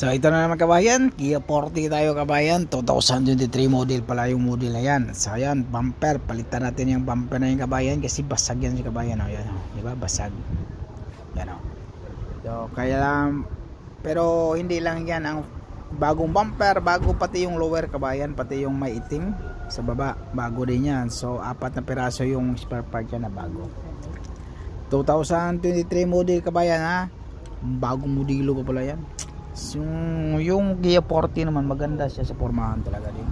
So ito na naman kabayan, Kia 40 tayo kabayan, 2023 model pala yung model na yan. So ayan, bumper, palitan natin yung bumper na yung kabayan kasi basag yan si kabayan, ayan, diba, basag yan, so kaya lang, pero hindi lang yan ang bagong bumper, bago pati yung lower kabayan, pati yung may itim sa baba, bago din yan. So 4 na piraso yung spare part yan na bago. 2023 model kabayan ha, bagong modelo pa pala yan. Yung Kia 40 naman maganda siya sa pormahan talaga din.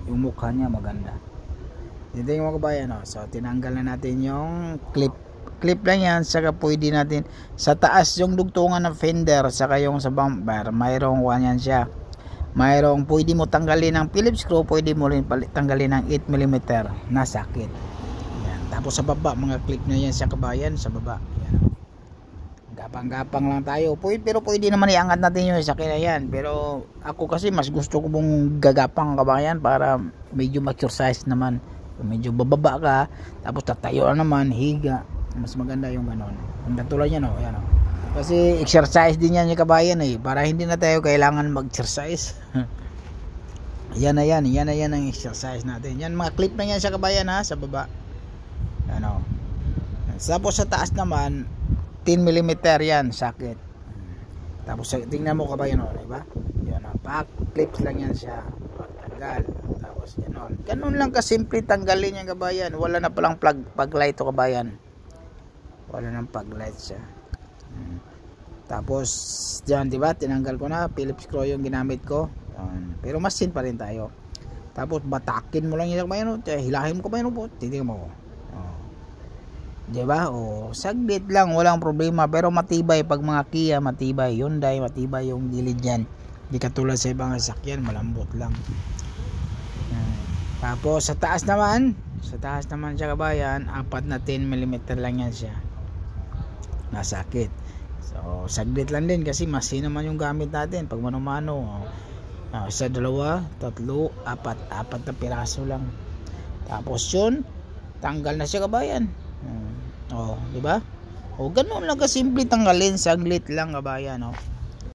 Yung mukha niya maganda. Tingnan mo kabayan, so tinanggal na natin yung clip lang yan, saka pwede natin sa taas yung dugtungan ng fender, saka yung sa bumper mayroong yan siya, mayroong pwede mo tanggalin ng Phillips screw, pwede mo rin tanggalin ng 8mm na sakit yan. Tapos sa baba mga clip na yan sa kabayan, sa baba yan. Gapang-gapang lang tayo, pero pwede naman iangat natin yung sakit na yan, pero ako kasi mas gusto ko mong gagapang kabayan para medyo ma-exercise naman, medyo bababa ka tapos tatayo naman, higa, mas maganda yung ganon. Ang katulad yan, yan, kasi exercise din yan yung kabayan para hindi na tayo kailangan mag-exercise. yan na yan ang exercise natin. Yan mga clip na yan sa kabayan sa baba, ano. Tapos sa taas naman 10mm yan sakit. Tapos tingnan mo kabayan, diba? Yan, pack clips lang yan siya, tanggal. Tapos yan, ganun lang kasimple tanggalin yung kabayan. Wala na palang plug light to kabayan, wala nang plug light siya. Tapos dyan, diba, tinanggal ko na, Phillips screw yung ginamit ko. Pero masin pa rin tayo. Tapos batakin mo lang yung kabayan, hilahin mo kabayan po, titingnan mo. Diba? Saglit lang, walang problema, pero matibay pag mga Kia, matibay. Hyundai, matibay yung gilid yan. Hindi katulad sa ibang sasakyan, malambot lang. Tapos sa taas naman siya kabayan, 4 na 10mm lang yan siya, nasakit. So saglit lang din kasi masin naman yung gamit natin pag mano-mano. Sa 2, 3, 4 na piraso lang. Tapos yun, tanggal na siya kabayan. Diba? Ganun lang kasimple tanggalin, saglit lang kabayan,